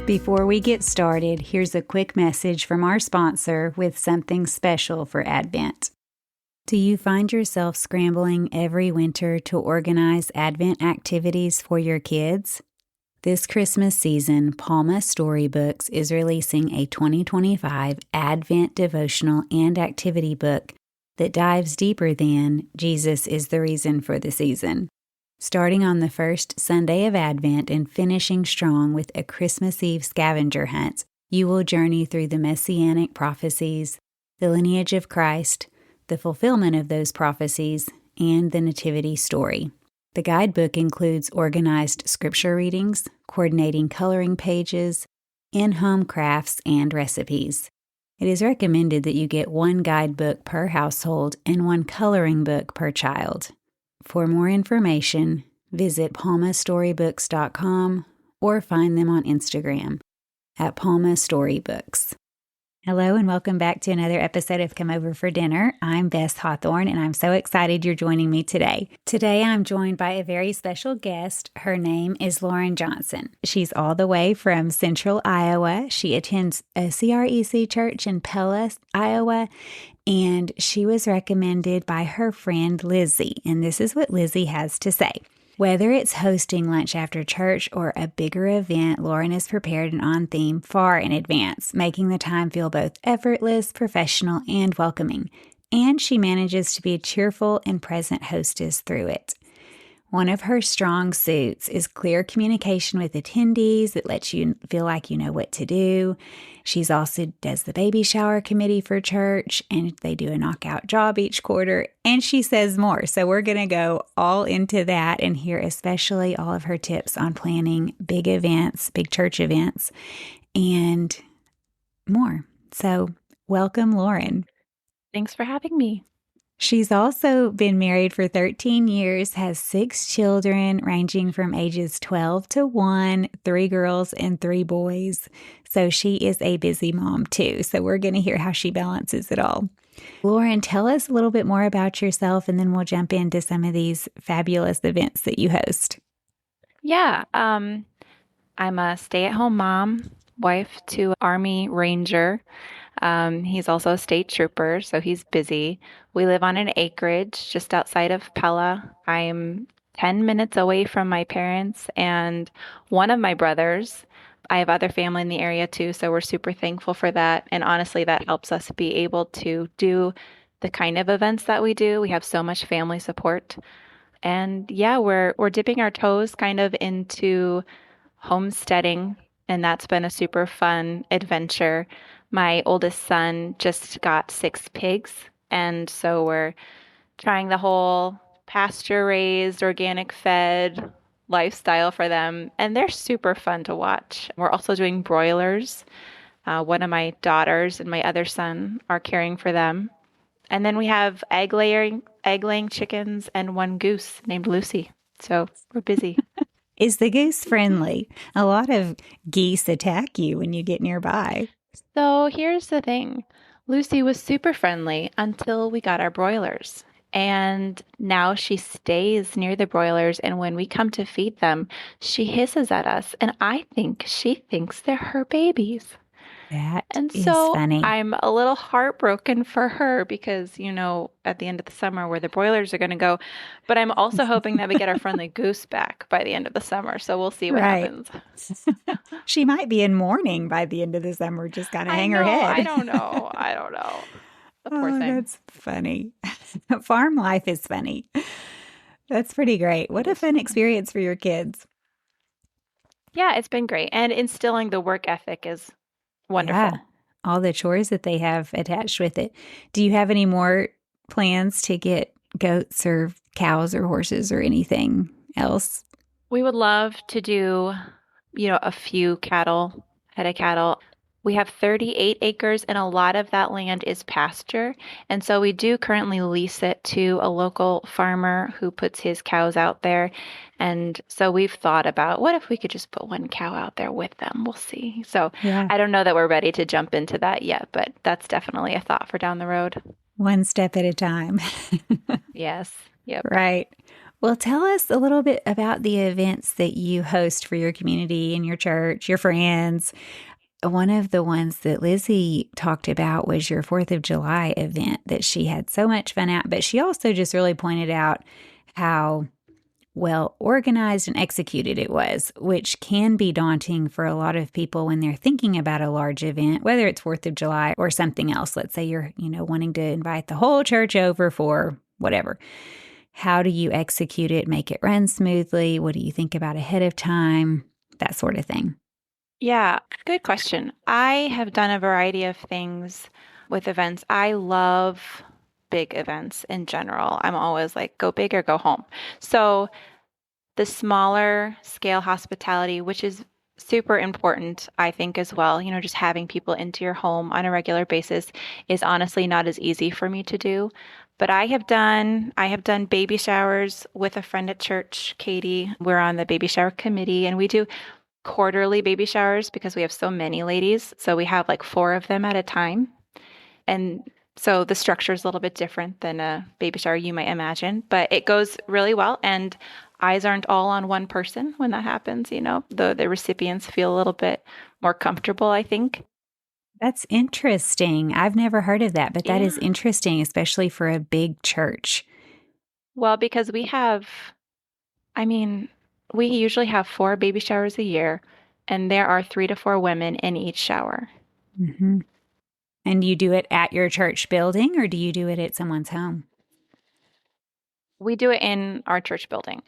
Before we get started, here's a quick message from our sponsor with something special for Advent. Do you find yourself scrambling every winter to organize Advent activities for your kids? This Christmas season, Palma Storybooks is releasing a 2025 Advent devotional and activity book that dives deeper than Jesus is the reason for the season. Starting on the first Sunday of Advent and finishing strong with a Christmas Eve scavenger hunt, you will journey through the messianic prophecies, the lineage of Christ, the fulfillment of those prophecies, and the nativity story. The guidebook includes organized scripture readings, coordinating coloring pages, in-home crafts, and recipes. It is recommended that you get one guidebook per household and one coloring book per child. For more information, visit palmastorybooks.com or find them on Instagram at Palma Storybooks. Hello and welcome back to another episode of Come Over for Dinner. I'm Bess Hawthorne and I'm so excited you're joining me today. Today I'm joined by a very special guest. Her name is Lauren Johnson. She's all the way from Central Iowa. She attends a CREC church in Pella, Iowa, and she was recommended by her friend Lizzie. And this is what Lizzie has to say. Whether it's hosting lunch after church or a bigger event, Lauren is prepared and on theme far in advance, making the time feel both effortless, professional, and welcoming. And she manages to be a cheerful and present hostess through it. One of her strong suits is clear communication with attendees that lets you feel like you know what to do. She's also does the baby shower committee for church, and they do a knockout job each quarter, and she says more. So we're going to go all into that and hear especially all of her tips on planning big events, big church events, and more. So welcome, Lauren. Thanks for having me. She's also been married for 13 years, has 6 children ranging from ages 12 to 1, 3 girls and 3 boys. So she is a busy mom too. So we're going to hear how she balances it all. Lauren, tell us a little bit more about yourself and then we'll jump into some of these fabulous events that you host. Yeah, I'm a stay-at-home mom, wife to Army Ranger. He's also a state trooper, so he's busy. We live on an acreage just outside of Pella. I'm 10 minutes away from my parents and one of my brothers. I have other family in the area too, so we're super thankful for that. And honestly, that helps us be able to do the kind of events that we do. We have so much family support. And yeah, we're dipping our toes kind of into homesteading, and that's been a super fun adventure. My oldest son just got 6 pigs, and so we're trying the whole pasture-raised, organic-fed lifestyle for them, and they're super fun to watch. We're also doing broilers. One of my daughters and my other son are caring for them. And then we have egg-laying chickens and one goose named Lucy. So we're busy. Is the goose friendly? A lot of geese attack you when you get nearby. So here's the thing. Lucy was super friendly until we got our broilers. And now she stays near the broilers. And when we come to feed them, she hisses at us. And I think she thinks they're her babies. That And is so funny. I'm a little heartbroken for her because, at the end of the summer where the broilers are going to go. But I'm also hoping that we get our friendly goose back by the end of the summer. So we'll see what happens. She might be in mourning by the end of the summer, just kind of hang her head. I don't know. The poor thing. That's funny. Farm life is funny. That's pretty great. What a fun experience for your kids. Yeah, it's been great. And instilling the work ethic is wonderful. Yeah, all the chores that they have attached with it. Do you have any more plans to get goats or cows or horses or anything else? We would love to do, a few head of cattle. We have 38 acres and a lot of that land is pasture. And so we do currently lease it to a local farmer who puts his cows out there. And so we've thought about what if we could just put one cow out there with them? We'll see. So yeah. I don't know that we're ready to jump into that yet, but that's definitely a thought for down the road. One step at a time. Yes. Yep. Right. Well, tell us a little bit about the events that you host for your community and your church, your friends. One of the ones that Lizzie talked about was your 4th of July event that she had so much fun at, but she also just really pointed out how well organized and executed it was, which can be daunting for a lot of people when they're thinking about a large event, whether it's 4th of July or something else. Let's say you're, wanting to invite the whole church over for whatever. How do you execute it, make it run smoothly? What do you think about ahead of time? That sort of thing. Yeah, good question. I have done a variety of things with events. I love big events in general. I'm always like, go big or go home. So the smaller scale hospitality, which is super important, I think, as well, just having people into your home on a regular basis is honestly not as easy for me to do. But I have done baby showers with a friend at church, Katie. We're on the baby shower committee, and we do quarterly baby showers because we have so many ladies. So we have like 4 of them at a time. And so the structure is a little bit different than a baby shower you might imagine, but it goes really well. And eyes aren't all on one person when that happens, the recipients feel a little bit more comfortable, I think. That's interesting. I've never heard of that, but that is Yeah. interesting, especially for a big church. Well, because I mean, we usually have 4 baby showers a year, and there are 3 to 4 women in each shower. Hmm. And you do it at your church building or do you do it at someone's home? We do it in our church building.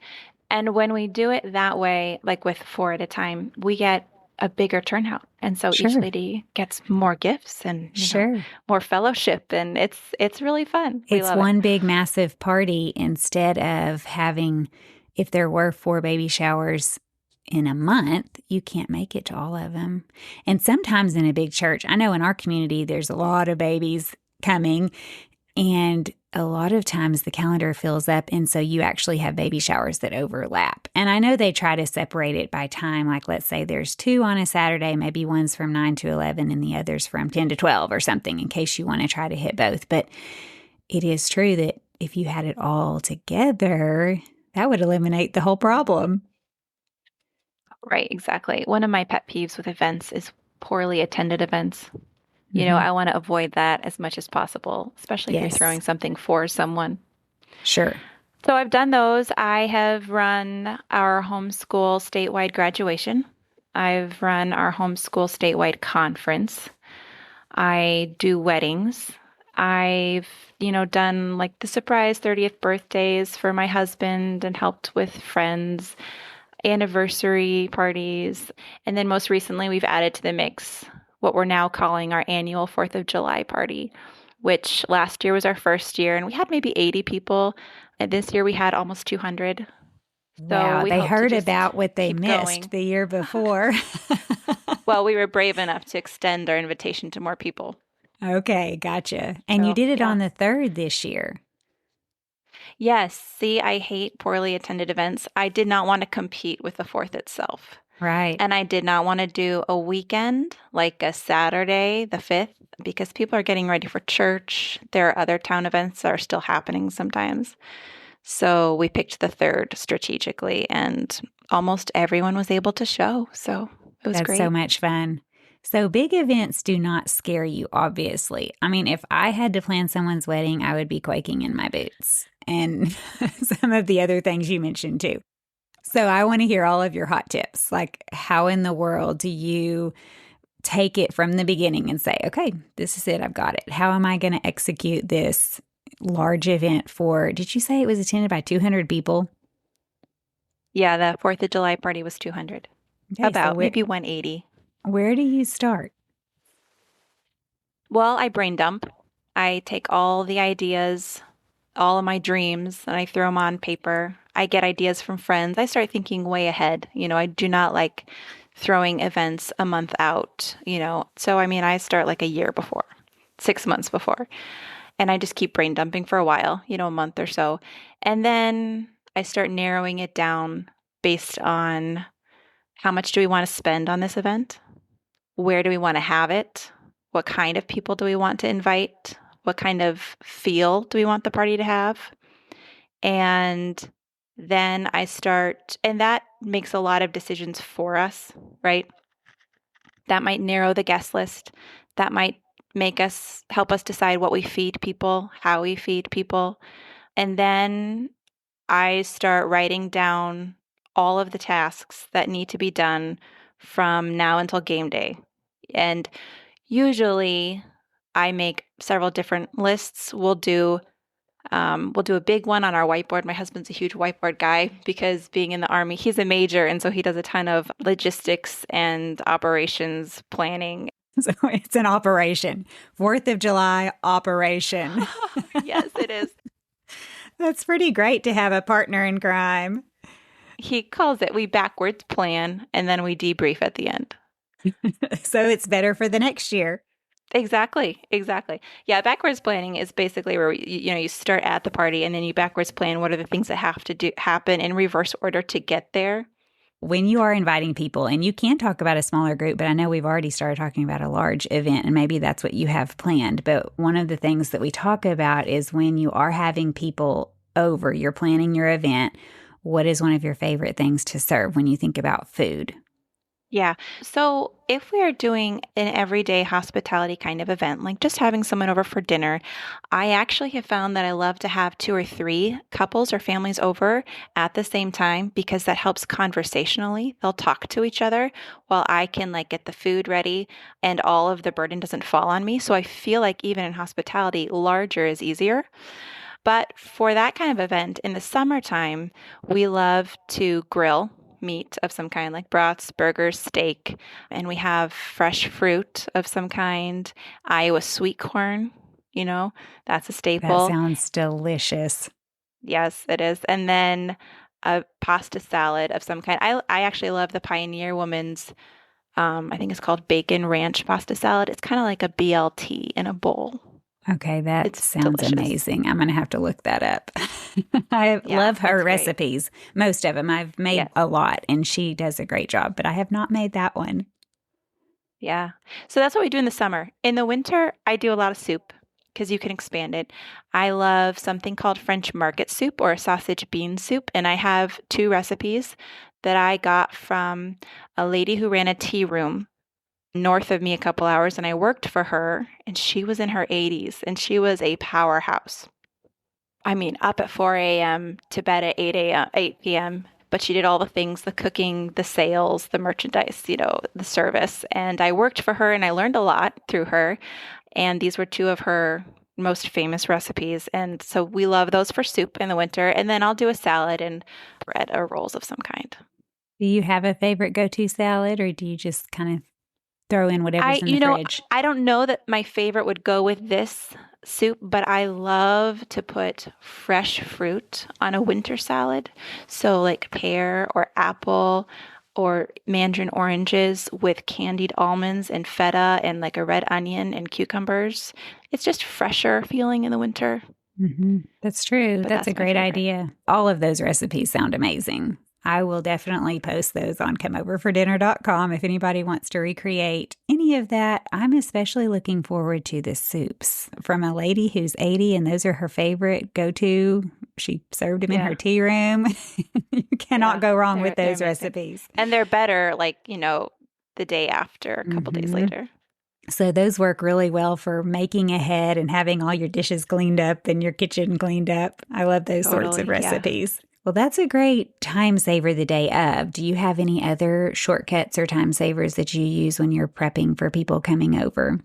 And when we do it that way, like with 4 at a time, we get a bigger turnout. And so each Sure, lady gets more gifts and, sure. more fellowship, and it's really fun. We It's love it. one big massive party instead of having, if there were 4 baby showers in a month, you can't make it to all of them. And sometimes in a big church, I know in our community, there's a lot of babies coming. And a lot of times the calendar fills up. And so you actually have baby showers that overlap. And I know they try to separate it by time. Like, let's say there's 2 on a Saturday, maybe one's from 9 to 11 and the other's from 10 to 12 or something in case you want to try to hit both. But it is true that if you had it all together, that would eliminate the whole problem. Right, exactly. One of my pet peeves with events is poorly attended events. Hmm. I want to avoid that as much as possible, especially if you're Yes, throwing something for someone. sure. So I've done those. I have run our homeschool statewide graduation. I've run our homeschool statewide conference. I do weddings. I've, done like the surprise 30th birthdays for my husband and helped with friends, anniversary parties. And then most recently, we've added to the mix what we're now calling our annual 4th of July party, which last year was our first year, and we had maybe 80 people. And this year we had almost 200. So Wow, we they hope to heard just about what they keep missed going. the year before. Well, we were brave enough to extend our invitation to more people. Okay, gotcha. And you So, did it yeah. on the 3rd this year. Yes, see, I hate poorly attended events. I did not want to compete with the 4th itself. Right. And I did not want to do a weekend, like a Saturday, the 5th, because people are getting ready for church. There are other town events that are still happening sometimes. So we picked the 3rd strategically, and almost everyone was able to show. So it was That's so great. much fun. So big events do not scare you, obviously. I mean, if I had to plan someone's wedding, I would be quaking in my boots and some of the other things you mentioned too. So I want to hear all of your hot tips. Like, how in the world do you take it from the beginning and say, okay, this is it, I've got it? How am I going to execute this large event for, did you say it was attended by 200 people? Yeah, the 4th of July party was 200, Okay, so about maybe 180. where do you start? Well, I brain dump. I take all the ideas, all of my dreams, and I throw them on paper. I get ideas from friends. I start thinking way ahead. I do not like throwing events a month out. So, I mean, I start like a year before, 6 months before, and I just keep brain dumping for a while, a month or so. And then I start narrowing it down based on how much do we want to spend on this event? Where do we want to have it? What kind of people do we want to invite? What kind of feel do we want the party to have? And Then I start, and that makes a lot of decisions for us, right? That might narrow the guest list. That might help us decide what we feed people, how we feed people. And then I start writing down all of the tasks that need to be done from now until game day. And usually I make several different lists. We'll do a big one on our whiteboard. My husband's a huge whiteboard guy because being in the Army, he's a major, and so he does a ton of logistics and operations planning. So it's an operation. 4th of July operation. Yes, it is. That's pretty great to have a partner in crime. He calls it we backwards plan and then we debrief at the end. So it's better for the next year. Exactly. Yeah, backwards planning is basically where you start at the party and then you backwards plan what are the things that have to happen in reverse order to get there. When you are inviting people, and you can talk about a smaller group, but I know we've already started talking about a large event, and maybe that's what you have planned. But one of the things that we talk about is when you are having people over, you're planning your event, what is one of your favorite things to serve when you think about food? Yeah. So if we are doing an everyday hospitality kind of event, like just having someone over for dinner, I actually have found that I love to have 2 or 3 couples or families over at the same time because that helps conversationally. They'll talk to each other while I can like get the food ready and all of the burden doesn't fall on me. So I feel like even in hospitality, larger is easier. But for that kind of event in the summertime, we love to grill meat of some kind, like broths, burgers, steak, and we have fresh fruit of some kind. Iowa sweet corn, that's a That staple. sounds delicious. Yes, it is. And then a pasta salad of some kind. I actually love the Pioneer Woman's, I think it's called Bacon Ranch Pasta Salad. It's kind of like a BLT in a bowl. Okay, that It's sounds delicious. amazing. I'm going to have to look that up. I Yeah, love her it's great. recipes. Most of them. I've made Yes. a lot, and she does a great job, but I have not made that one. Yeah. So that's what we do in the summer. In the winter, I do a lot of soup because you can expand it. I love something called French market soup or a sausage bean soup. And I have 2 recipes that I got from a lady who ran a tea room north of me a couple hours. And I worked for her, and she was in her 80s and she was a powerhouse. I mean, up at 4 a.m. to bed at 8 p.m. But she did all the things, the cooking, the sales, the merchandise, the service. And I worked for her and I learned a lot through her. And these were 2 of her most famous recipes. And so we love those for soup in the winter. And then I'll do a salad and bread or rolls of some kind. Do you have a favorite go-to salad, or do you just kind of throw in whatever's in the fridge? I don't know that my favorite would go with this soup, but I love to put fresh fruit on a winter salad. So like pear or apple or mandarin oranges with candied almonds and feta and like a red onion and cucumbers. It's just fresher feeling in the winter. Mm-hmm. That's true. But That's a my great favorite. idea. All of those recipes sound amazing. I will definitely post those on comeoverfordinner.com if anybody wants to recreate any of that. I'm especially looking forward to the soups from a lady who's 80, and those are her favorite go-to. She served them in her tea room. You cannot go wrong with those recipes. And they're better the day after, a couple days later. So those work really well for making ahead and having all your dishes cleaned up and your kitchen cleaned up. I love those sorts of recipes. Yeah. Well, that's a great time saver the day of. Do you have any other shortcuts or time savers that you use when you're prepping for people coming over?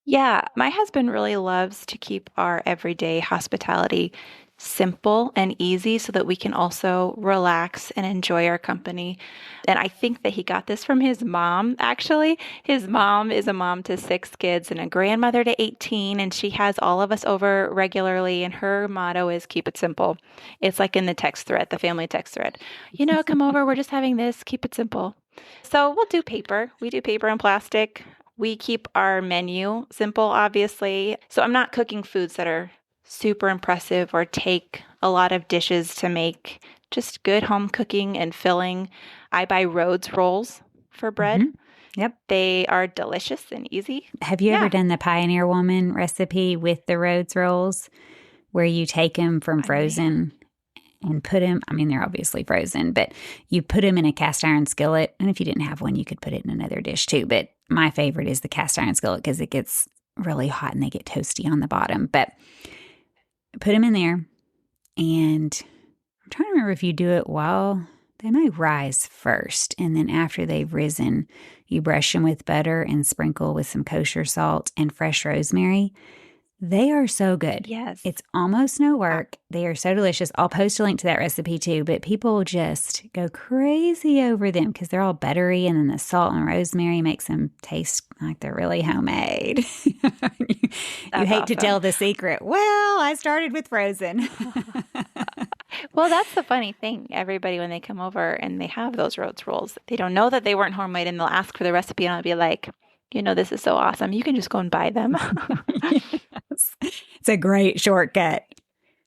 Yeah, my husband really loves to keep our everyday hospitality simple and easy so that we can also relax and enjoy our company. And I think that he got this from his mom, actually. His mom is a mom to 6 kids and a grandmother to 18, and she has all of us over regularly, and her motto is keep it simple. It's like in the text thread, the family text thread. Come over, we're just having this, keep it simple. So we'll do paper. We do paper and plastic. We keep our menu simple, obviously. So I'm not cooking foods that are super impressive or take a lot of dishes to make. Just good home cooking and filling. I buy Rhodes rolls for bread. Mm-hmm. Yep. They are delicious and easy. Have you ever done the Pioneer Woman recipe with the Rhodes rolls where you take them from frozen and put them, I mean, they're obviously frozen, but you put them in a cast iron skillet. And if you didn't have one, you could put it in another dish too. But my favorite is the cast iron skillet because it gets really hot and they get toasty on the bottom. But put them in there, and I'm trying to remember if you do it while they might rise first. And then after they've risen, you brush them with butter and sprinkle with some kosher salt and fresh rosemary. They are so good. Yes. It's almost no work. They are so delicious. I'll post a link to that recipe too, but people just go crazy over them because they're all buttery, and then the salt and rosemary makes them taste like they're really homemade. You hate to tell the secret. Well, I started with frozen. Well, that's the funny thing. Everybody, when they come over and they have those Rhodes rolls, they don't know that they weren't homemade, and they'll ask for the recipe, and I'll be like, this is so awesome. You can just go and buy them. Yes. It's a great shortcut,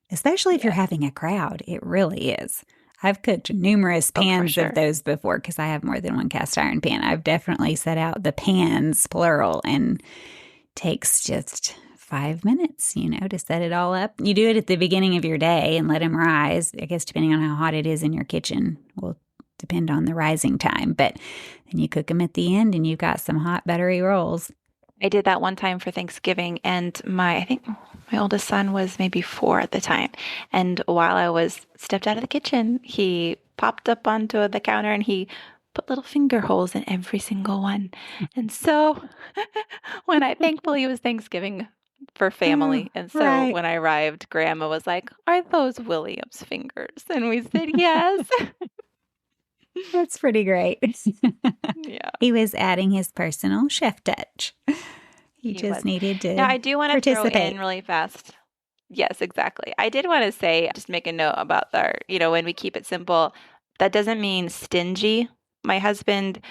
especially if you're having a crowd. It really is. I've cooked numerous pans of those before because I have more than one cast iron pan. I've definitely set out the pans, plural, and takes just 5 minutes, to set it all up. You do it at the beginning of your day and let them rise. I guess depending on how hot it is in your kitchen will depend on the rising time. But then you cook them at the end and you've got some hot buttery rolls. I did that one time for Thanksgiving, and I think my oldest son was maybe 4 at the time. And while I was stepped out of the kitchen, he popped up onto the counter and he put little finger holes in every single one. And so thankfully it was Thanksgiving for family. And so when I arrived, Grandma was like, "Are those William's fingers?" And we said, "Yes." That's pretty great. Yeah. He was adding his personal chef touch. He just needed to Now, I do want to throw participate in really fast. Yes, exactly. I did want to say, just make a note about when we keep it simple, that doesn't mean stingy. My husband,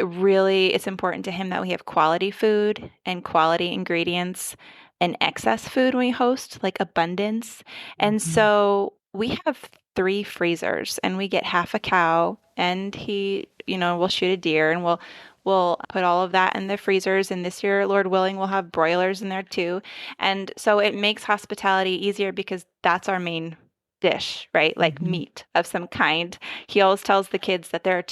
really, it's important to him that we have quality food and quality ingredients and excess food when we host, like abundance. And so we have 3 freezers, and we get half a cow, and he, we'll shoot a deer, and we'll put all of that in the freezers. And this year, Lord willing, we'll have broilers in there too. And so it makes hospitality easier because that's our main dish, right? Like meat of some kind. He always tells the kids that the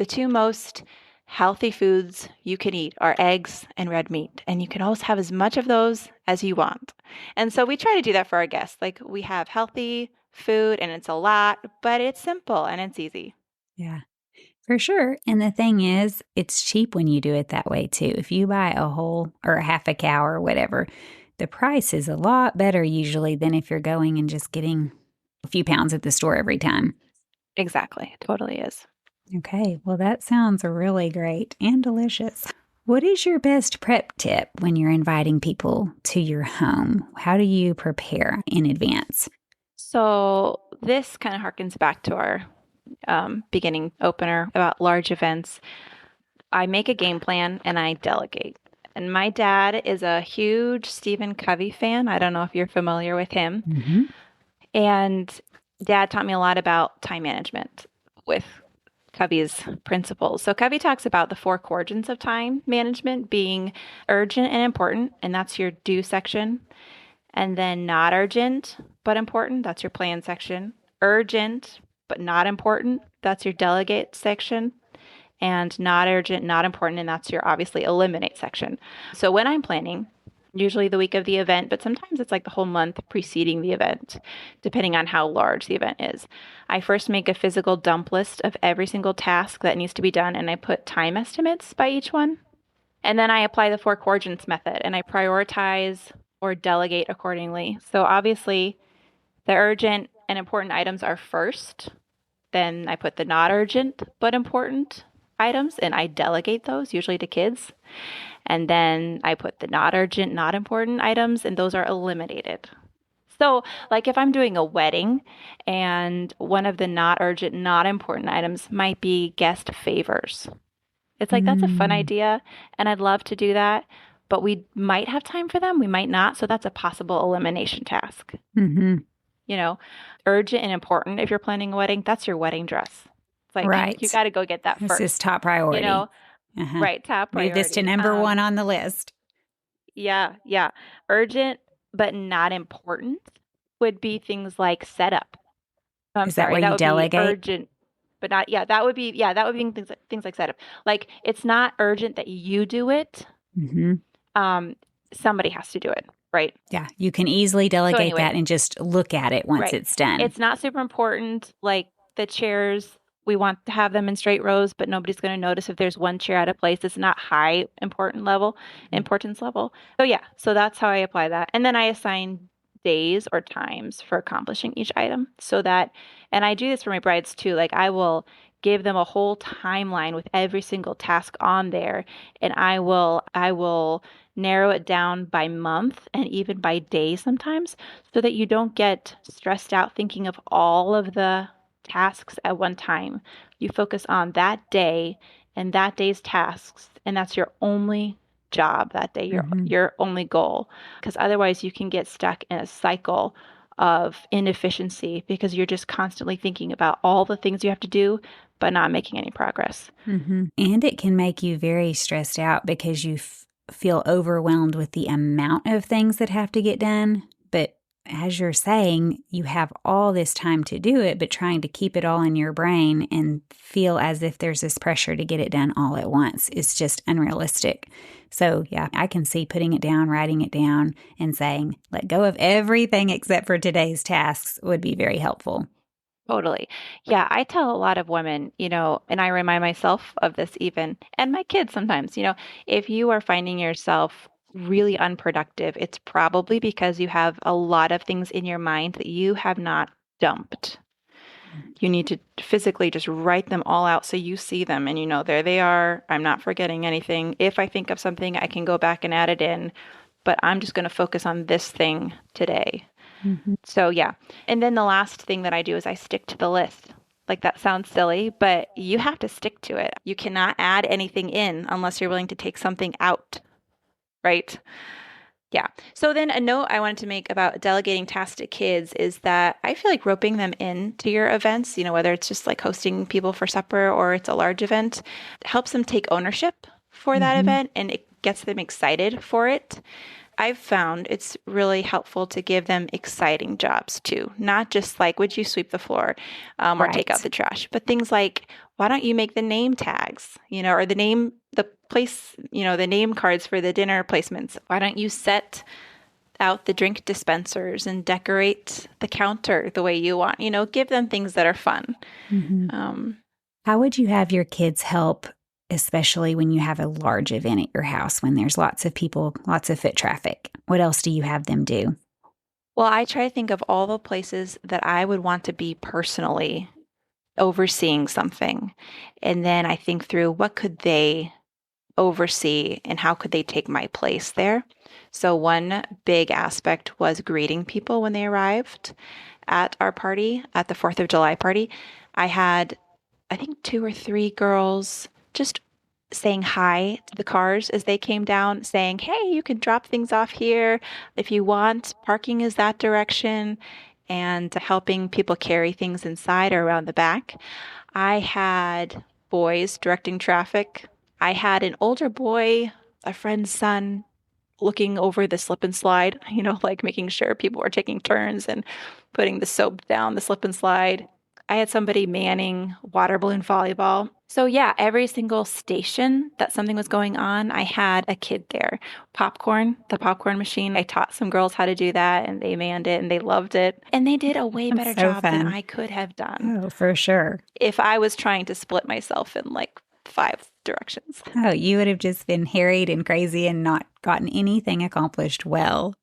two most healthy foods you can eat are eggs and red meat, and you can always have as much of those as you want. And so we try to do that for our guests. Like, we have healthy food, and it's a lot, but it's simple and it's easy. Yeah, for sure. And the thing is, it's cheap when you do it that way too. If you buy a whole or a half a cow or whatever, the price is a lot better usually than if you're going and just getting a few pounds at the store every time. Exactly. Totally is. Okay. Well, that sounds really great and delicious. What is your best prep tip when you're inviting people to your home? How do you prepare in advance? So this kind of harkens back to our beginning opener about large events. I make a game plan and I delegate. And my dad is a huge Stephen Covey fan. I don't know if you're familiar with him. Mm-hmm. And Dad taught me a lot about time management with Covey's principles. So Covey talks about the 4 quadrants of time management being urgent and important, and that's your do section. And then not urgent but important, that's your plan section. Urgent but not important, that's your delegate section. And not urgent, not important, and that's your obviously eliminate section. So when I'm planning, usually the week of the event, but sometimes it's like the whole month preceding the event, depending on how large the event is, I first make a physical dump list of every single task that needs to be done, and I put time estimates by each one. And then I apply the 4 quadrants method, and I prioritize or delegate accordingly. So obviously, the urgent and important items are first. Then I put the not urgent but important items, and I delegate those, usually to kids. And then I put the not urgent, not important items, and those are eliminated. So, like if I'm doing a wedding and one of the not urgent, not important items might be guest favors. It's like, that's a fun idea, and I'd love to do that, but we might have time for them, we might not, so that's a possible elimination task. Mm-hmm. Urgent and important, if you're planning a wedding, that's your wedding dress. It's like, you got to go get that first. This is top priority. Right, top priority. Move this to number 1 on the list. Yeah. Urgent but not important would be things like setup. I'm Is that sorry, where that you would be delegate? urgent, but not, yeah, that would be things like setup. Like it's not urgent that you do it. Hmm. Um, somebody has to do it, right? Yeah, you can easily So delegate anyway, that and just look at it once right. it's done. It's not super important. Like the chairs, we want to have them in straight rows, but nobody's going to notice if there's one chair out of place. It's not high importance level. So yeah, so that's how I apply that. And then I assign days or times for accomplishing each item so that, and I do this for my brides too. Like I will give them a whole timeline with every single task on there, and I will narrow it down by month and even by day sometimes so that you don't get stressed out thinking of all of the tasks at one time. You focus on that day and that day's tasks, and that's your only job that day, your Hmm. your only goal. Because otherwise you can get stuck in a cycle of inefficiency because you're just constantly thinking about all the things you have to do but not making any progress. Hmm. And it can make you very stressed out because you feel overwhelmed with the amount of things that have to get done. But as you're saying, you have all this time to do it, but trying to keep it all in your brain and feel as if there's this pressure to get it done all at once is just unrealistic. So, yeah, I can see putting it down, writing it down, and saying, let go of everything except for today's tasks would be very helpful. Totally. Yeah, I tell a lot of women, and I remind myself of this even, and my kids sometimes, if you are finding yourself really unproductive, it's probably because you have a lot of things in your mind that you have not dumped. You need to physically just write them all out so you see them and there they are. I'm not forgetting anything. If I think of something, I can go back and add it in, but I'm just going to focus on this thing today. Mhm. So yeah. And then the last thing that I do is I stick to the list. Like that sounds silly, but you have to stick to it. You cannot add anything in unless you're willing to take something out, right? Yeah. So then a note I wanted to make about delegating tasks to kids is that I feel like roping them into your events, whether it's just like hosting people for supper or it's a large event, helps them take ownership for that Mhm. event and it gets them excited for it. I've found it's really helpful to give them exciting jobs too, not just like, would you sweep the floor or take out Right. the trash, but things like, why don't you make the name tags, or the place, the name cards for the dinner placements? Why don't you set out the drink dispensers and decorate the counter the way you want? Give them things that are fun. Mhm. Um, How would you have your kids help, especially when you have a large event at your house, when there's lots of people, lots of foot traffic? What else do you have them do? well, I try to think of all the places that I would want to be personally overseeing something. And then I think through what could they oversee and how could they take my place there. So one big aspect was greeting people when they arrived at our party, at the 4th of July party. I had, I think, two or three girls just saying hi to the cars as they came down, saying, hey, you can drop things off here if you want. Parking is that direction, and helping people carry things inside or around the back. I had boys directing traffic. I had an older boy, a friend's son, looking over the slip and slide, like making sure people were taking turns and putting the soap down the slip and slide. I had somebody manning water balloon volleyball. So, yeah, every single station that something was going on, I had a kid there. The popcorn machine, I taught some girls how to do that and they manned it and they loved it. And they did a way That's better so job than fun. I could have done Oh, for sure. if I was trying to split myself in like five directions. Oh, you would have just been harried and crazy and not gotten anything accomplished well.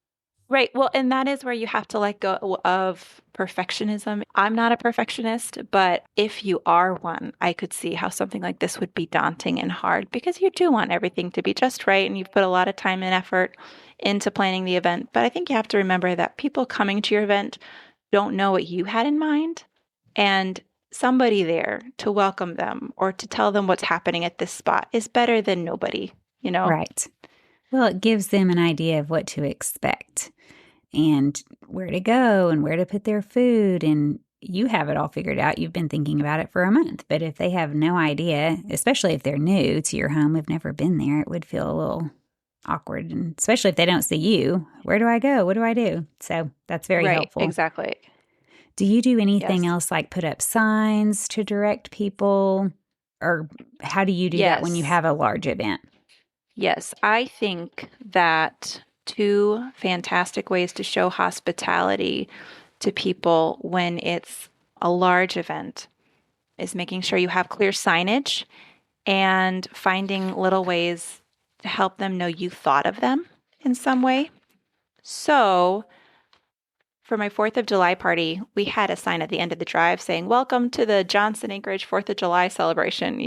Right. Well, and that is where you have to let go of perfectionism. I'm not a perfectionist, but if you are one, I could see how something like this would be daunting and hard because you do want everything to be just right and you've put a lot of time and effort into planning the event. But I think you have to remember that people coming to your event don't know what you had in mind. And somebody there to welcome them or to tell them what's happening at this spot is better than nobody, you know? Right. Well, it gives them an idea of what to expect and where to go and where to put their food. And you have it all figured out. You've been thinking about it for a month. But if they have no idea, especially if they're new to your home, have never been there, it would feel a little awkward. And especially if they don't see you, where do I go? What do I do? So that's very Right, helpful. exactly. Do you do anything Yes. else like put up signs to direct people? Or how do you do that when you Yes. have a large event? Yes. I think that two fantastic ways to show hospitality to people when it's a large event is making sure you have clear signage and finding little ways to help them know you thought of them in some way. So, for my 4th of July party, we had a sign at the end of the drive saying, "Welcome to the Johnson Anchorage 4th of July celebration,"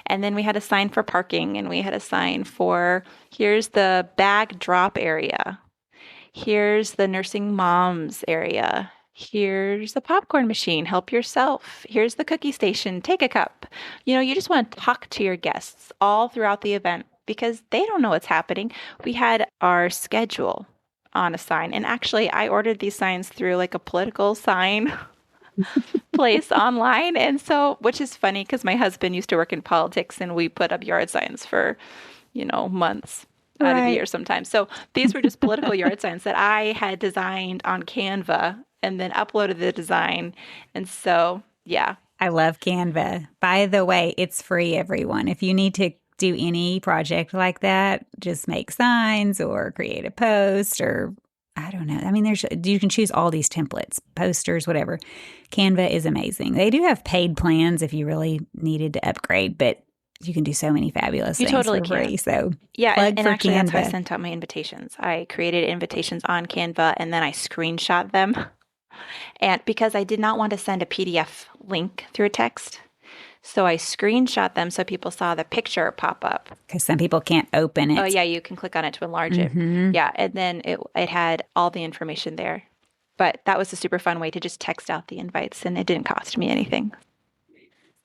and then we had a sign for parking and we had a sign for, "Here's the bag drop area. Here's the nursing moms area. Here's the popcorn machine. Help yourself. Here's the cookie station. Take a cup." You just want to talk to your guests all throughout the event because they don't know what's happening. We had our schedule on a sign. And actually, I ordered these signs through like a political sign place online. And so, which is funny because my husband used to work in politics and we put up yard signs for, months out of the year sometimes. So these were just political yard signs that I had designed on Canva and then uploaded the design. And so, yeah. I love Canva. By the way, it's free, everyone. If you need to do any project like that, just make signs or create a post or I don't know. I mean, you can choose all these templates, posters, whatever. Canva is amazing. They do have paid plans if you really needed to upgrade, but you can do so many fabulous You things totally for free. can. So Yeah, plug and for actually that's how I Canva. sent out my invitations. I created invitations on Canva and then I screenshot them. And because I did not want to send a PDF link through a text, so I screenshot them so people saw the picture pop up. Because some people can't open it. Oh yeah, you can click on it to enlarge it. Yeah, and then it had all the information there. But that was a super fun way to just text out the invites, and it didn't cost me anything.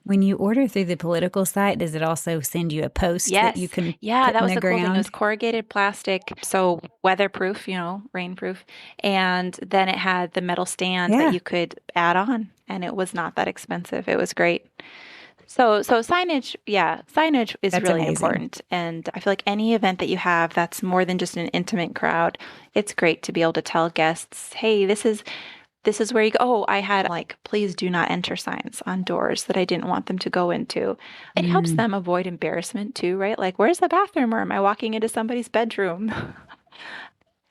When you order through the political site, does it also send you a post that you can Yeah, put that in was the the cool thing. It ground? was corrugated plastic, so weatherproof, rainproof. And then it had the metal stand that Yeah. you could add on, and it was not that expensive. It was great. So signage, yeah, signage is That's really amazing. important. And I feel like any event that you have that's more than just an intimate crowd, it's great to be able to tell guests, "Hey, this is where you go." Oh, I had like, "Please do not enter" signs on doors that I didn't want them to go into. It helps them avoid embarrassment too, right? Like, "Where's the bathroom?" Or, "Am I walking into somebody's bedroom?"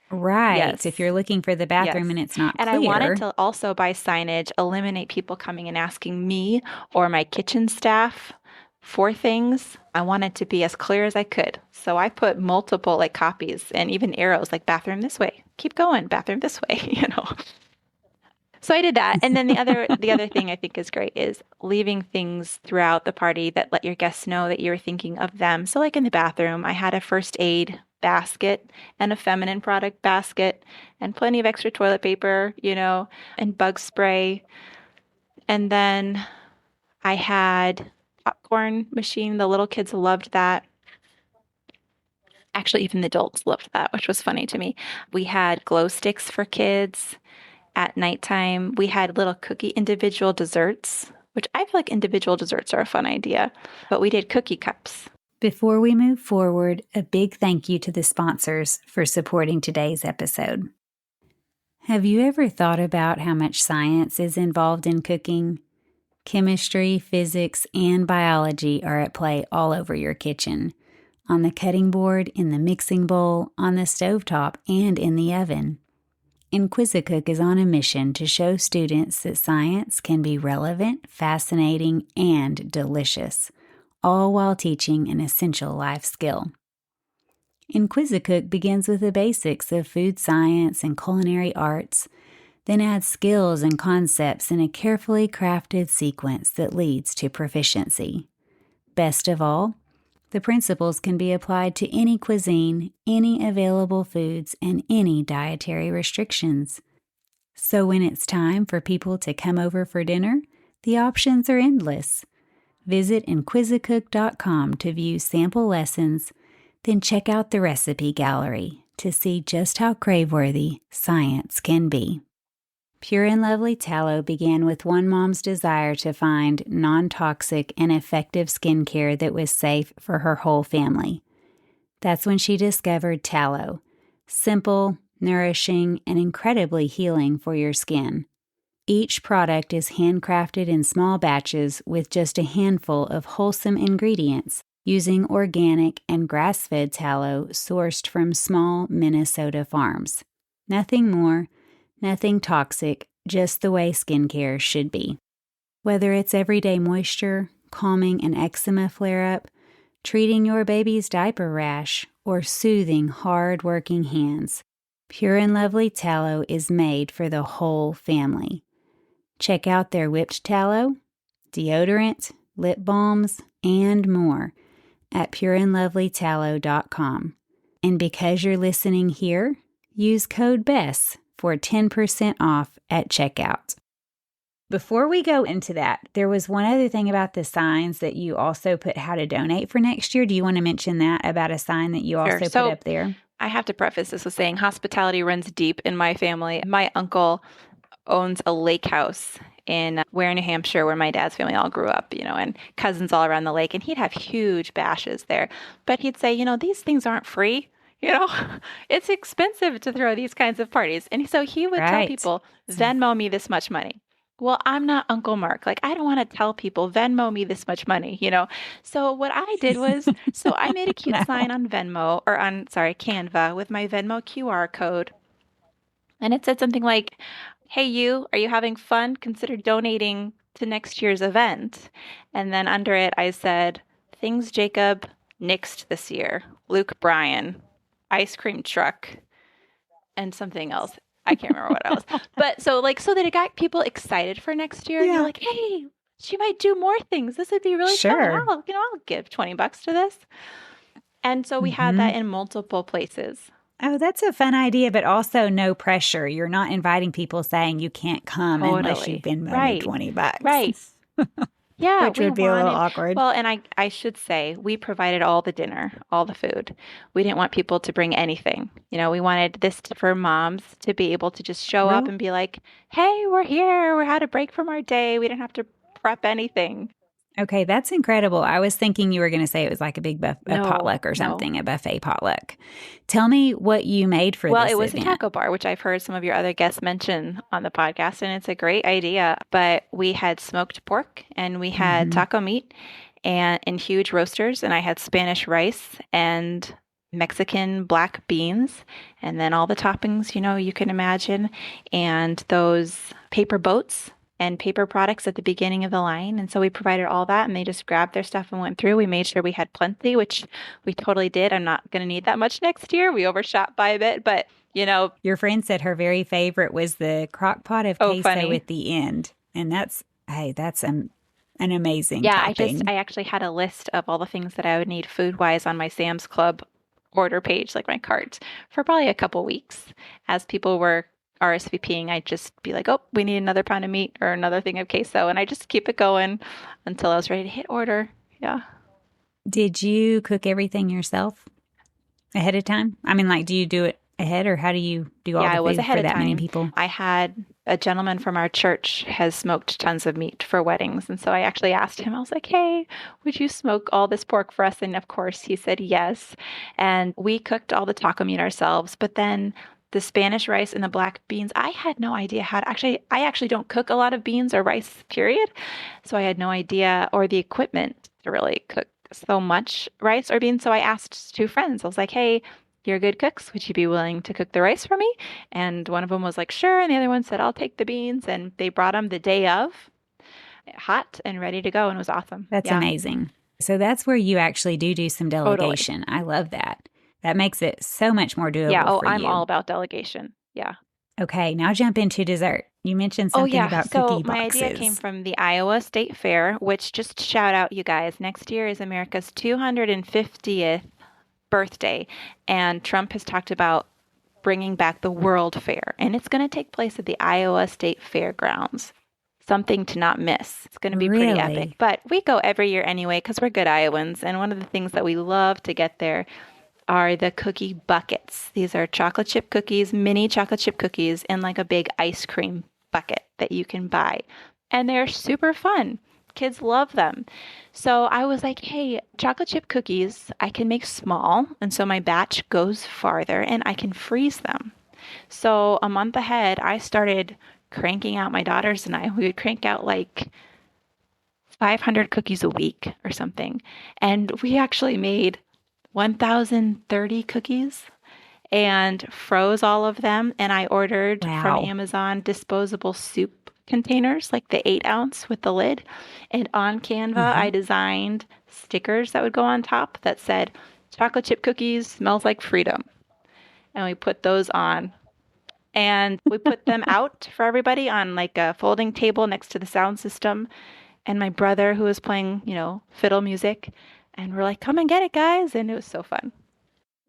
Right. Yes. If you're looking for the bathroom and it's not And clear. I wanted to also, by signage, eliminate people coming and asking me or my kitchen staff for things. I wanted to be as clear as I could. So I put multiple like copies and even arrows like "bathroom this way. Keep going, bathroom this way," So I did that. And then the other thing I think is great is leaving things throughout the party that let your guests know that you're thinking of them. So like in the bathroom, I had a first aid basket and a feminine product basket and plenty of extra toilet paper, and bug spray. And then I had popcorn machine. The little kids loved that. Actually, even the adults loved that, which was funny to me. We had glow sticks for kids. At nighttime, we had little cookie individual desserts, which I feel like individual desserts are a fun idea, but we did cookie cups. Before we move forward, a big thank you to the sponsors for supporting today's episode. Have you ever thought about how much science is involved in cooking? Chemistry, physics, and biology are at play all over your kitchen, on the cutting board, in the mixing bowl, on the stovetop, and in the oven. Inquisicook is on a mission to show students that science can be relevant, fascinating, and delicious, all while teaching an essential life skill. Inquisicook begins with the basics of food science and culinary arts, then adds skills and concepts in a carefully crafted sequence that leads to proficiency. Best of all, the principles can be applied to any cuisine, any available foods, and any dietary restrictions. So when it's time for people to come over for dinner, the options are endless. Visit inquisicook.com to view sample lessons, then check out the recipe gallery to see just how crave-worthy science can be. Pure and Lovely Tallow began with one mom's desire to find non-toxic and effective skincare that was safe for her whole family. That's when she discovered tallow, simple, nourishing, and incredibly healing for your skin. Each product is handcrafted in small batches with just a handful of wholesome ingredients, using organic and grass-fed tallow sourced from small Minnesota farms. Nothing more, nothing toxic, just the way skincare should be. Whether it's everyday moisture, calming an eczema flare-up, treating your baby's diaper rash, or soothing hard-working hands, Pure and Lovely tallow is made for the whole family. Check out their whipped tallow, deodorant, lip balms, and more at pureandlovelytallow.com. And because you're listening here, use code BESS for 10% off at checkout. Before we go into that, there was one other thing about the signs that you also put how to donate for next year. Do you want to mention that about a sign that you also put up there? I have to preface this with saying hospitality runs deep in my family. My uncle owns a lake house in Ware, New Hampshire, where my dad's family all grew up, and cousins all around the lake. And he'd have huge bashes there. But he'd say, these things aren't free. It's expensive to throw these kinds of parties. And so he would tell people, Venmo me this much money. Well, I'm not Uncle Mark. I don't want to tell people, Venmo me this much money, So what I did was, I made a cute sign on Canva with my Venmo QR code. And it said something like, hey, are you having fun? Consider donating to next year's event. And then under it, I said, things Jacob nixed this year. Luke Bryan, ice cream truck, and something else. I can't remember what else. But so that it got people excited for next year. Yeah. You're like, hey, she might do more things. This would be really fun. I'll give $20 to this. And so we had that in multiple places. Oh, that's a fun idea, but also no pressure. You're not inviting people saying you can't come unless you've been money $20. Right. Yeah. Which would be a little awkward. Well, and I should say, we provided all the dinner, all the food. We didn't want people to bring anything. We wanted this for moms to be able to just show up and be like, hey, we're here. We had a break from our day. We didn't have to prep anything. Okay, that's incredible. I was thinking you were going to say it was like a big potluck or something, a buffet potluck. Tell me what you made for this event. Well, it was a taco bar, which I've heard some of your other guests mention on the podcast, and it's a great idea. But we had smoked pork, and we had taco meat and in huge roasters, and I had Spanish rice and Mexican black beans, and then all the toppings, you can imagine, and those paper boats and paper products at the beginning of the line. And so we provided all that, and they just grabbed their stuff and went through. We made sure we had plenty, which we totally did. I'm not going to need that much next year. We overshot by a bit, but Your friend said her very favorite was the crock pot of queso at the end. And that's an amazing topping. I actually had a list of all the things that I would need food-wise on my Sam's Club order page, like my cart, for probably a couple weeks. As people were RSVPing, I'd just be like, oh, we need another pound of meat or another thing of queso. And I just keep it going until I was ready to hit order. Yeah. Did you cook everything yourself ahead of time? I mean, do you do it ahead, or how do you do all the food for that many people? I had a gentleman from our church has smoked tons of meat for weddings. And so I actually asked him, I was like, hey, would you smoke all this pork for us? And of course he said yes. And we cooked all the taco meat ourselves. But then the Spanish rice and the black beans, I had no idea how to I actually don't cook a lot of beans or rice, period. So I had no idea, or the equipment to really cook so much rice or beans. So I asked two friends. I was like, hey, you're good cooks. Would you be willing to cook the rice for me? And one of them was like, sure. And the other one said, I'll take the beans. And they brought them the day of, hot and ready to go. And it was awesome. That's amazing. So that's where you actually do some delegation. Totally. I love that. That makes it so much more doable for you. I'm all about delegation. Yeah. Okay, now jump into dessert. You mentioned something about cookie boxes. So my idea came from the Iowa State Fair, which, just shout out, you guys, next year is America's 250th birthday, and Trump has talked about bringing back the World Fair, and it's going to take place at the Iowa State Fairgrounds. Something to not miss. It's going to be pretty epic. But we go every year anyway because we're good Iowans, and one of the things that we love to get there are the cookie buckets. These are chocolate chip cookies, mini chocolate chip cookies in like a big ice cream bucket that you can buy. And they're super fun. Kids love them. So I was like, hey, chocolate chip cookies, I can make small. And so my batch goes farther and I can freeze them. So a month ahead, I started cranking out, my daughters and I, we would crank out like 500 cookies a week or something. And we actually made 1,030 cookies and froze all of them. And I ordered from Wow. Amazon disposable soup containers, like the 8 ounce with the lid. And on Canva, Uh-huh. I designed stickers that would go on top that said, chocolate chip cookies smells like freedom. And we put those on. And we put them out for everybody on like a folding table next to the sound system. And my brother, who was playing, fiddle music, and we're like, come and get it, guys. And it was so fun.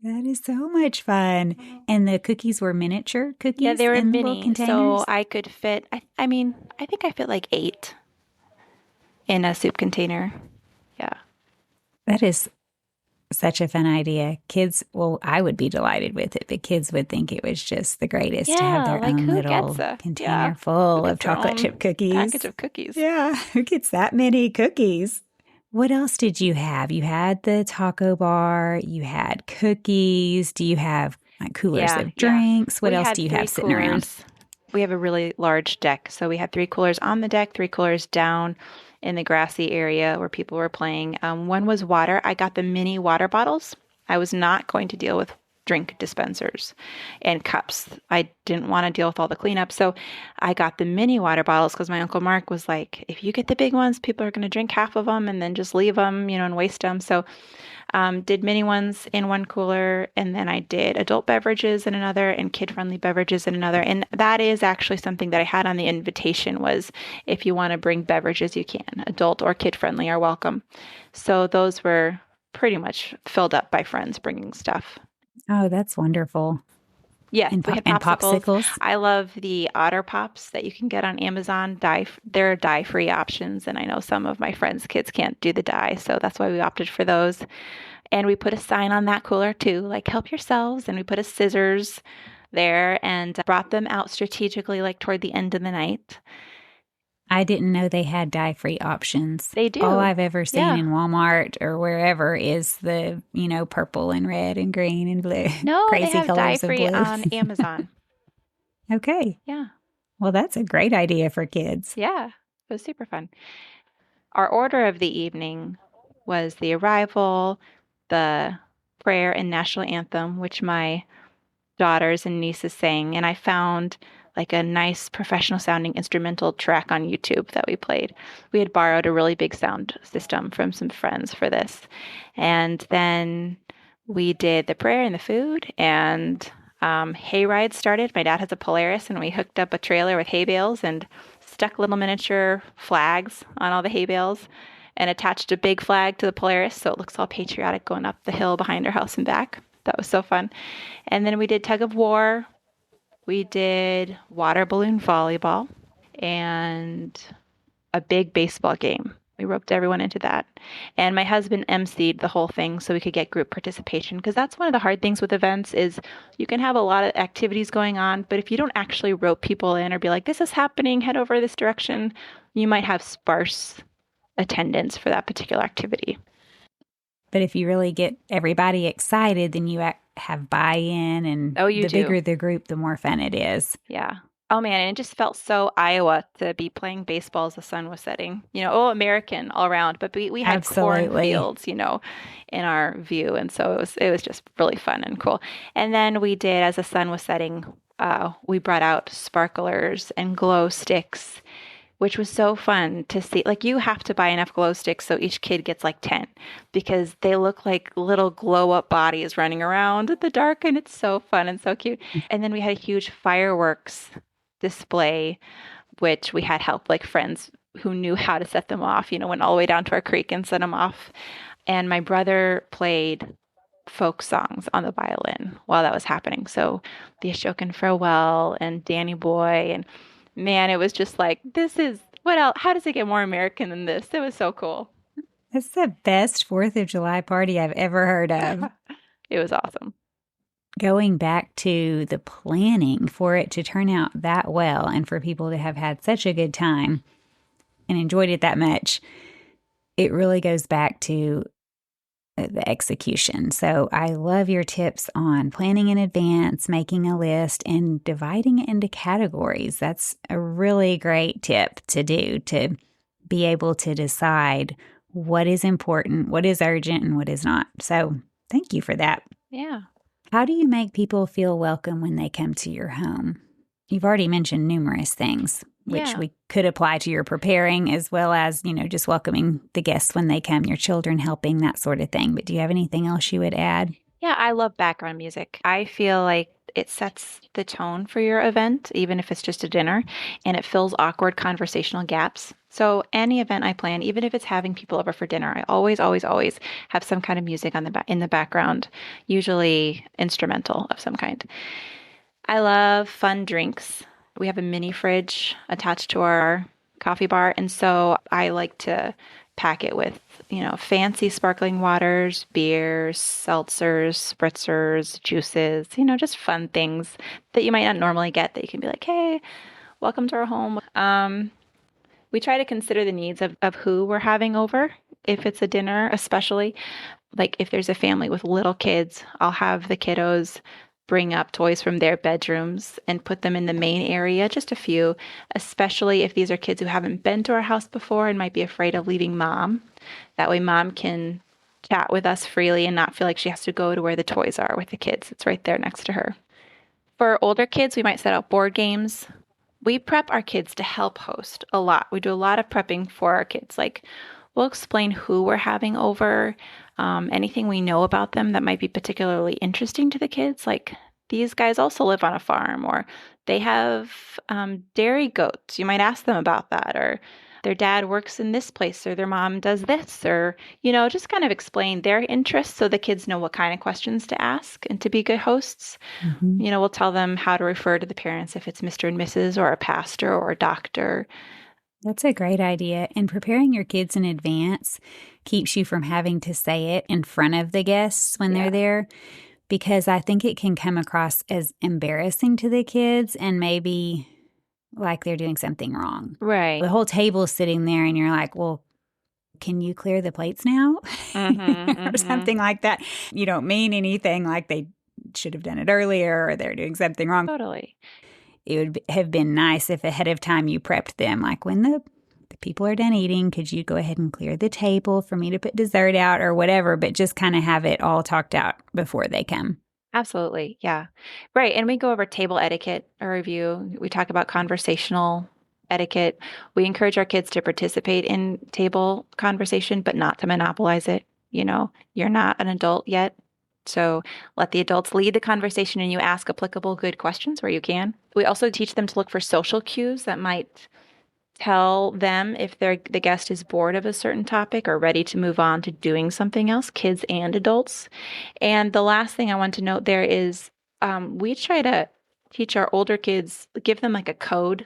That is so much fun. And the cookies were miniature Yeah, they cookies were in little mini, so containers? I could fit, I mean, I think I fit like 8 in a soup container. Yeah. That is such a fun idea. Kids, well, I would be delighted with it, but kids would think it was just the greatest to have Yeah, their like own who gets little yeah, container who full of gets their chocolate chip own package cookies. of cookies? Yeah, who gets that many cookies? What else did you have? You had the taco bar, you had cookies. Do you have like coolers Yeah, of yeah. drinks? What We else had do you 3 have sitting around? coolers. We have a really large deck, so we had 3 coolers on the deck, 3 coolers down in the grassy area where people were playing. One was water. I got the mini water bottles. I was not going to deal with drink dispensers and cups. I didn't want to deal with all the cleanup, so I got the mini water bottles because my Uncle Mark was like, if you get the big ones, people are going to drink half of them and then just leave them, and waste them. So did mini ones in one cooler, and then I did adult beverages in another and kid-friendly beverages in another. And that is actually something that I had on the invitation was if you want to bring beverages, you can. Adult or kid-friendly are welcome. So those were pretty much filled up by friends bringing stuff. Oh, that's wonderful. Yeah, we had And popsicles. popsicles. I love the Otter Pops that you can get on Amazon. They're dye-free options, and I know some of my friends' kids can't do the dye, so that's why we opted for those. And we put a sign on that cooler too, like help yourselves. And we put a scissors there and brought them out strategically, like toward the end of the night. I didn't know they had dye-free options. They All do. I've ever seen Yeah. in Walmart or wherever is the, purple and red and green and blue, No, they crazy have colors of dye-free blue. on Amazon. Okay. Yeah. Well, that's a great idea for kids. Yeah. It was super fun. Our order of the evening was the arrival, the prayer and national anthem, which my daughters and nieces sang, and I found like a nice professional sounding instrumental track on YouTube that we played. We had borrowed a really big sound system from some friends for this. And then we did the prayer and the food, and hay rides started. My dad has a Polaris, and we hooked up a trailer with hay bales and stuck little miniature flags on all the hay bales and attached a big flag to the Polaris so it looks all patriotic going up the hill behind our house and back. That was so fun. And then we did tug of war. We did water balloon volleyball and a big baseball game. We roped everyone into that. And my husband emceed the whole thing so we could get group participation because that's one of the hard things with events is you can have a lot of activities going on, but if you don't actually rope people in or be like, this is happening, head over this direction, you might have sparse attendance for that particular activity. But if you really get everybody excited, then you have buy-in, and Oh, you the do. bigger the group, the more fun it is. Yeah. Oh man, and it just felt so Iowa to be playing baseball as the sun was setting. American all around, but we had Absolutely. cornfields, in our view, and so it was just really fun and cool. And then we did as the sun was setting, we brought out sparklers and glow sticks, which was so fun to see. Like you have to buy enough glow sticks so each kid gets like 10 because they look like little glow up bodies running around in the dark and it's so fun and so cute. And then we had a huge fireworks display, which we had help like friends who knew how to set them off, went all the way down to our creek and set them off. And my brother played folk songs on the violin while that was happening. So the Ashokan Farewell and Danny Boy and man, it was just like, this is what else? How does it get more American than this? It was so cool. That's the best 4th of July party I've ever heard of. It was awesome. Going back to the planning for it to turn out that well and for people to have had such a good time and enjoyed it that much, it really goes back to the execution. So I love your tips on planning in advance, making a list, and dividing it into categories. That's a really great tip to do, to be able to decide what is important, what is urgent, and what is not. So thank you for that. Yeah. How do you make people feel welcome when they come to your home? You've already mentioned numerous things, which we could apply to your preparing as well as, just welcoming the guests when they come, your children helping, that sort of thing. But do you have anything else you would add? Yeah, I love background music. I feel like it sets the tone for your event, even if it's just a dinner, and it fills awkward conversational gaps. So any event I plan, even if it's having people over for dinner, I always, always, always have some kind of music on in the background, usually instrumental of some kind. I love fun drinks. We have a mini fridge attached to our coffee bar, and so I like to pack it with, fancy sparkling waters, beers, seltzers, spritzers, juices, just fun things that you might not normally get that you can be like, hey, welcome to our home. We try to consider the needs of who we're having over. If it's a dinner, especially, like if there's a family with little kids, I'll have the kiddos bring up toys from their bedrooms and put them in the main area, just a few, especially if these are kids who haven't been to our house before and might be afraid of leaving mom. That way mom can chat with us freely and not feel like she has to go to where the toys are with the kids. It's right there next to her. For older kids, we might set up board games. We prep our kids to help host a lot. We do a lot of prepping for our kids. Like we'll explain who we're having over, anything we know about them that might be particularly interesting to the kids. Like these guys also live on a farm, or they have dairy goats. You might ask them about that, or their dad works in this place, or their mom does this, or, just kind of explain their interests so the kids know what kind of questions to ask and to be good hosts. Mm-hmm. We'll tell them how to refer to the parents if it's Mr. and Mrs. or a pastor or a doctor. That's a great idea. And preparing your kids in advance keeps you from having to say it in front of the guests when they're there, because I think it can come across as embarrassing to the kids and maybe like they're doing something wrong. Right. The whole table's sitting there and you're like, well, can you clear the plates now? Or something like that. You don't mean anything like they should have done it earlier or they're doing something wrong. Totally. It would have been nice if ahead of time you prepped them, like when the people are done eating, could you go ahead and clear the table for me to put dessert out or whatever, but just kind of have it all talked out before they come. Absolutely. Yeah. Right. And we go over table etiquette, a review. We talk about conversational etiquette. We encourage our kids to participate in table conversation, but not to monopolize it. You're not an adult yet. So let the adults lead the conversation and you ask applicable good questions where you can. We also teach them to look for social cues that might tell them if the guest is bored of a certain topic or ready to move on to doing something else, kids and adults. And the last thing I want to note there is we try to teach our older kids, give them like a code,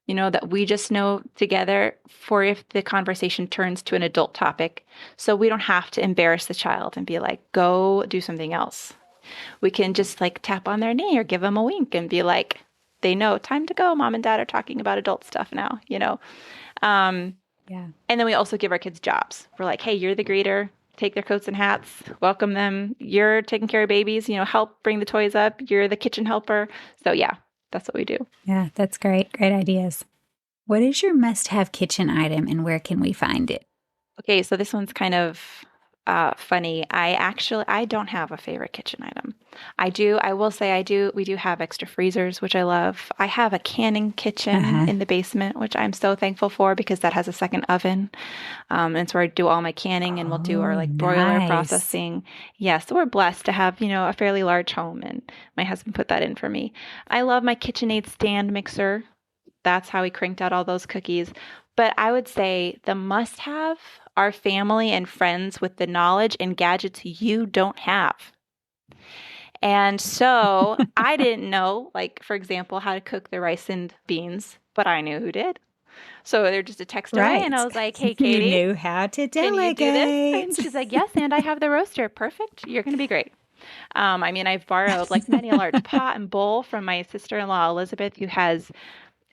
that we just know together for if the conversation turns to an adult topic. So we don't have to embarrass the child and be like, go do something else. We can just like tap on their knee or give them a wink and be like, they know time to go. Mom and dad are talking about adult stuff now, And then we also give our kids jobs. We're like, hey, you're the greeter. Take their coats and hats. Welcome them. You're taking care of babies. Help bring the toys up. You're the kitchen helper. So yeah, that's what we do. Yeah, that's great. Great ideas. What is your must-have kitchen item and where can we find it? Okay, so this one's kind of funny. I don't have a favorite kitchen item. I will say we do have extra freezers, which I love. I have a canning kitchen in the basement, which I'm so thankful for because that has a second oven. And it's where I do all my canning and we'll do our broiler processing. Yeah, so we're blessed to have, a fairly large home and my husband put that in for me. I love my KitchenAid stand mixer. That's how we cranked out all those cookies. But I would say the must-have are family and friends with the knowledge and gadgets you don't have. And so I didn't know, for example, how to cook the rice and beans, but I knew who did. So they're just a text away, and I was like, hey, Katie. You knew how to delegate. Can you do this? And she's like, yes, and I have the roaster. Perfect. You're going to be great. I've borrowed many a large pot and bowl from my sister-in-law, Elizabeth, who has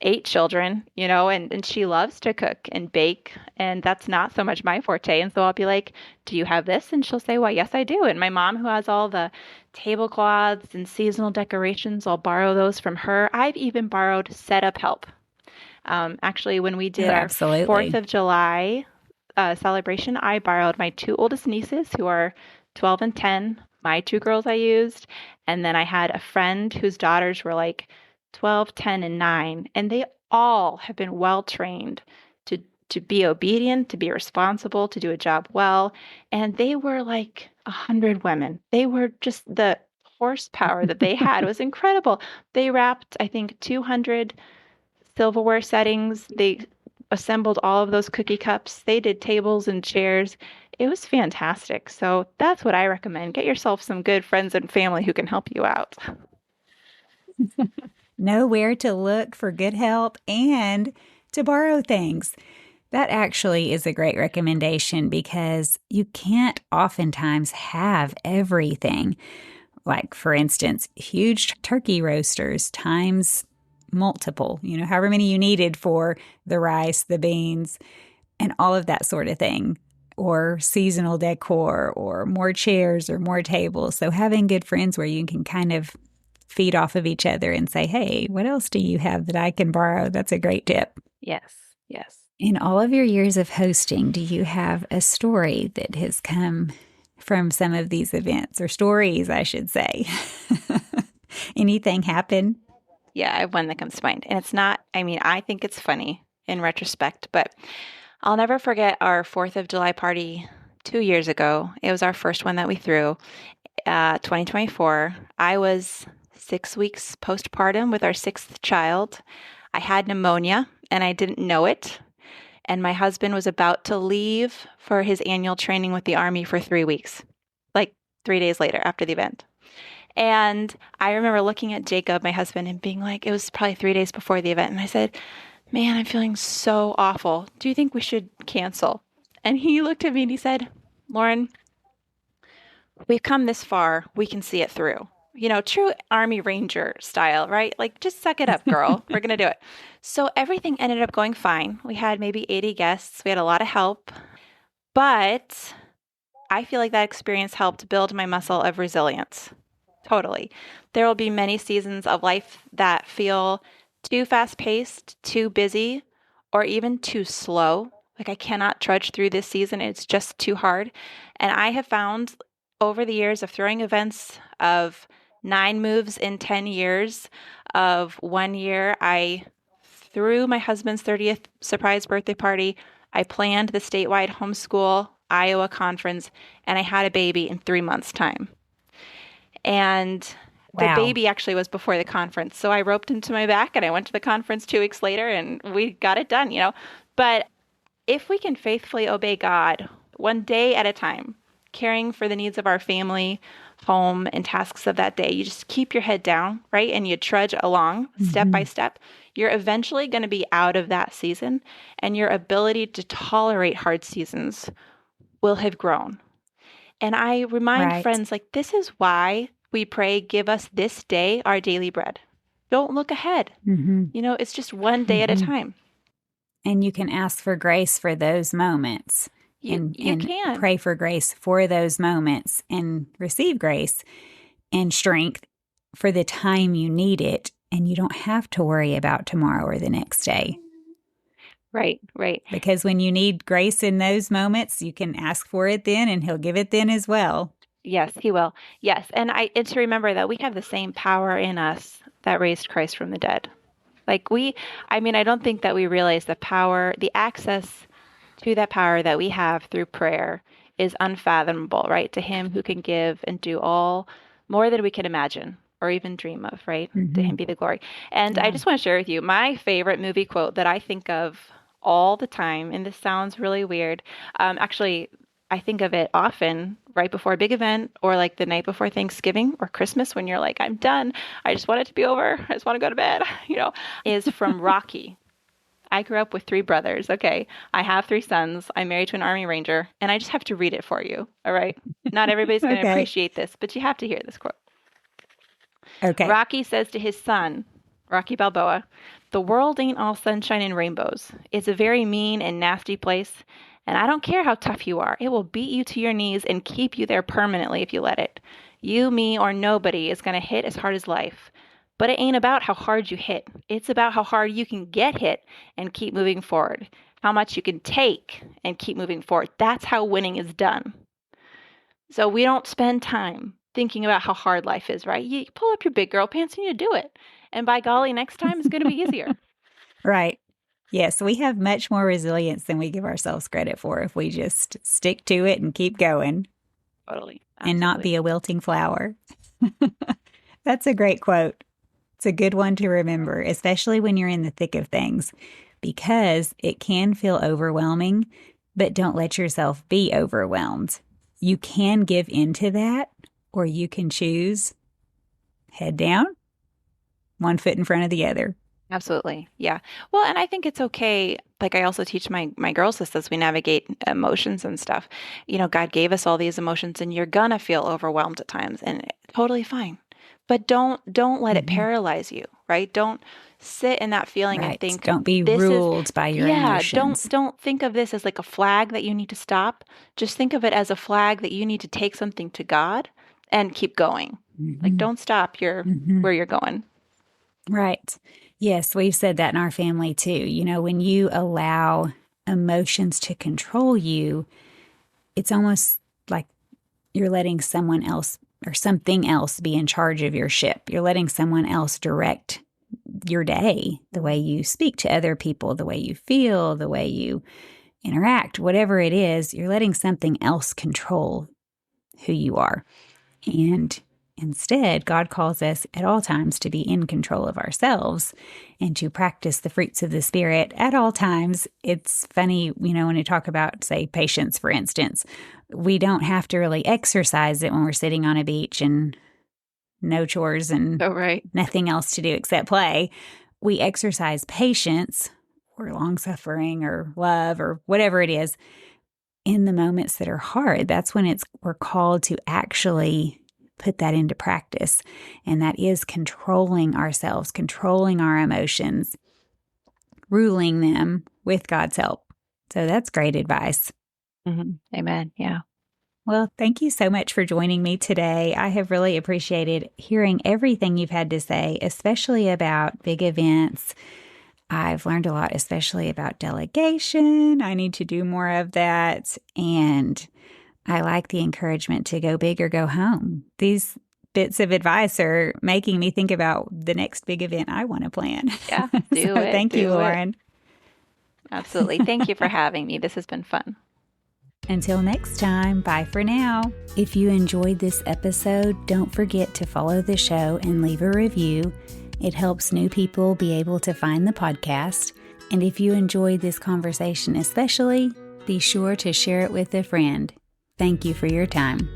8 children, and she loves to cook and bake. And that's not so much my forte. And so I'll be like, do you have this? And she'll say, well, yes, I do. And my mom, who has all the tablecloths and seasonal decorations, I'll borrow those from her. I've even borrowed setup help. Actually, when we Oh, did our 4th absolutely. of July celebration, I borrowed my 2 oldest nieces who are 12 and 10, my 2 girls I used, and then I had a friend whose daughters were like 12, 10, and 9, and they all have been well trained to to be obedient, to be responsible, to do a job well, and they were like 100 women. They were just the horsepower that they had was incredible. They wrapped, I think, 200 silverware settings. They assembled all of those cookie cups. They did tables and chairs. It was fantastic. So that's what I recommend. Get yourself some good friends and family who can help you out. Know where to look for good help and to borrow things. That actually is a great recommendation because you can't oftentimes have everything. Like, for instance, huge turkey roasters times multiple, however many you needed for the rice, the beans, and all of that sort of thing, or seasonal decor, or more chairs or more tables. So, having good friends where you can kind of feed off of each other and say, hey, what else do you have that I can borrow? That's a great tip. Yes, yes. In all of your years of hosting, do you have a story that has come from some of these events, or stories, I should say? Anything happen? Yeah, I have one that comes to mind. And it's not, I mean, I think it's funny in retrospect, but I'll never forget our 4th of July party 2 years ago. It was our first one that we threw, 2024. I was 6 weeks postpartum with our sixth child. I had pneumonia and I didn't know it. And my husband was about to leave for his annual training with the Army for 3 weeks, like 3 days later after the event. And I remember looking at Jacob, my husband, and being like, it was probably 3 days before the event. And I said, man, I'm feeling so awful. Do you think we should cancel? And he looked at me and he said, Lauren, we've come this far. We can see it through. True Army Ranger style, right? Like, just suck it up, girl. We're going to do it. So everything ended up going fine. We had maybe 80 guests. We had a lot of help. But I feel like that experience helped build my muscle of resilience. Totally. There will be many seasons of life that feel too fast paced, too busy, or even too slow. Like, I cannot trudge through this season. It's just too hard. And I have found over the years of throwing events, of 9 moves in 10 years, of 1 year, I threw my husband's 30th surprise birthday party. I planned the statewide homeschool Iowa conference, and I had a baby in 3 months' time. And the Wow. baby actually was before the conference. So I roped him to my back and I went to the conference 2 weeks later and we got it done. But if we can faithfully obey God one day at a time, caring for the needs of our family, home, and tasks of that day, you just keep your head down, right? And you trudge along step by Mhm. step. You're eventually going to be out of that season and your ability to tolerate hard seasons will have grown. And I remind Right. friends, like, this is why we pray, give us this day our daily bread. Don't look ahead. Hmm. It's just one day at a Hmm. time. And you can ask for grace for those moments, You and you can. pray for grace for those moments and receive grace and strength for the time you need it. And you don't have to worry about tomorrow or the next day. Right, right. Because when you need grace in those moments, you can ask for it then, and He'll give it then as well. Yes, he will. Yes. And to remember that we have the same power in us that raised Christ from the dead. Like, I mean, I don't think that we realize the power, the access to that power that we have through prayer is unfathomable, right? To him who can give and do all more than we can imagine or even dream of, right? To Hmm. him be the glory. And I Yeah. just want to share with you my favorite movie quote that I think of all the time, and this sounds really weird. Actually, I think of it often right before a big event or like the night before Thanksgiving or Christmas when you're like, I'm done. I just want it to be over. I just want to go to bed, is from Rocky. I grew up with 3 brothers. Okay. I have 3 sons. I'm married to an Army Ranger, and I just have to read it for you. All right. Not everybody's going to Okay. appreciate this, but you have to hear this quote. Okay. Rocky says to his son, Rocky Balboa. The world ain't all sunshine and rainbows. It's a very mean and nasty place, and I don't care how tough you are. It will beat you to your knees and keep you there permanently if you let it. You, me, or nobody is going to hit as hard as life. But it ain't about how hard you hit. It's about how hard you can get hit and keep moving forward. How much you can take and keep moving forward. That's how winning is done. So we don't spend time thinking about how hard life is, right? You pull up your big girl pants and you do it. And by golly, next time it's going to be easier. Right. Yes, we have much more resilience than we give ourselves credit for if we just stick to it and keep going. Totally. And not be a wilting flower. That's a great quote. It's a good one to remember, especially when you're in the thick of things, because it can feel overwhelming, but don't let yourself be overwhelmed. You can give into that, or you can choose head down, one foot in front of the other. Absolutely. Yeah. Well, and I think it's okay. Like I also teach my girls this as we navigate emotions and stuff. You know, God gave us all these emotions and you're gonna feel overwhelmed at times and totally fine. But don't let it paralyze you, right? Don't sit in that feeling and think don't be ruled by your emotions. Don't think of this as like a flag that you need to stop. Just think of it as a flag that you need to take something to God and keep going. Like don't stop where you're going. Right. Yes, we've said that in our family too. You know, when you allow emotions to control you, it's almost like you're letting someone else or something else be in charge of your ship. You're letting someone else direct your day, the way you speak to other people, the way you feel, the way you interact, whatever it is, you're letting something else control who you are. And instead, God calls us at all times to be in control of ourselves and to practice the fruits of the Spirit at all times. It's funny, you know, when you talk about, say, patience, for instance, we don't have to really exercise it when we're sitting on a beach and no chores and nothing else to do except play. We exercise patience or long-suffering or love or whatever it is in the moments that are hard. That's when we're called to actually put that into practice. And that is controlling ourselves, controlling our emotions, ruling them with God's help. So that's great advice. Amen. Yeah. Well, thank you so much for joining me today. I have really appreciated hearing everything you've had to say, especially about big events. I've learned a lot, especially about delegation. I need to do more of that. And I like the encouragement to go big or go home. These bits of advice are making me think about the next big event I want to plan. Yeah, do it. Thank you, Lauren. Absolutely. Thank you for having me. This has been fun. Until next time, bye for now. If you enjoyed this episode, don't forget to follow the show and leave a review. It helps new people be able to find the podcast. And if you enjoyed this conversation especially, be sure to share it with a friend. Thank you for your time.